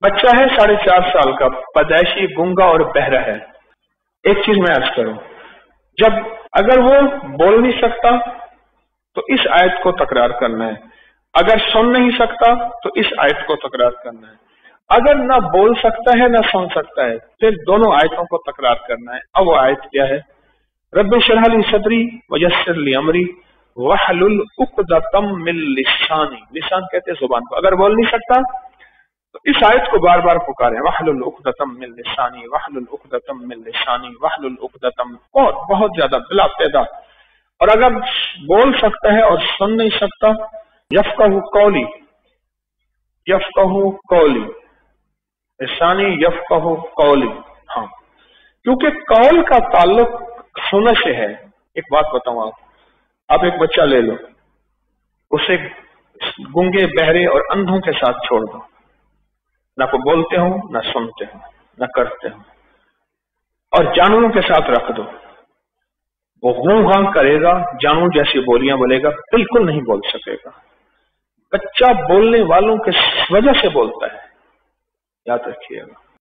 बच्चा है 4.5 साल का, पैदाइशी गूंगा और बहरा है। एक चीज मैं अर्ज करूं, जब अगर वो बोल नहीं सकता तो इस आयत को तकरार करना है, अगर सुन नहीं सकता तो इस आयत को तकरार करना है, अगर ना बोल सकता है ना सुन सकता है फिर दोनों आयतों को तकरार करना है। अब वो आयत क्या है? रब्बि शरह ली सदरी वयस्सिर ली अमरी वहलुल उक़दतम मिन लिसानी। लिसान कहते हैं जुबान को। अगर बोल नहीं सकता तो इस आयत को बार बार पुकारें, वहलुल उक़दतम मिन लिसानी, वहलुल उक़दतम मिन लिसानी, वहलुल उक़दतम, बहुत बहुत ज्यादा बिला पैदा। और अगर बोल सकता है और सुन नहीं सकता, यफ़क़हु क़ौली, यफ़क़हु क़ौली, लिसानी यफ़क़हु क़ौली। हाँ, क्योंकि कौल का ताल्लुक सुनने से है। एक बात बताऊं, आप एक बच्चा ले लो, उसे गूंगे बहरे और अंधों के साथ छोड़ दो, ना को बोलते हो ना सुनते हो ना करते हो, और जानवरों के साथ रख दो, वो गूं गां करेगा, जानवर जैसी बोलियां बोलेगा, बिल्कुल नहीं बोल सकेगा। बच्चा बोलने वालों के वजह से बोलता है, याद रखिएगा।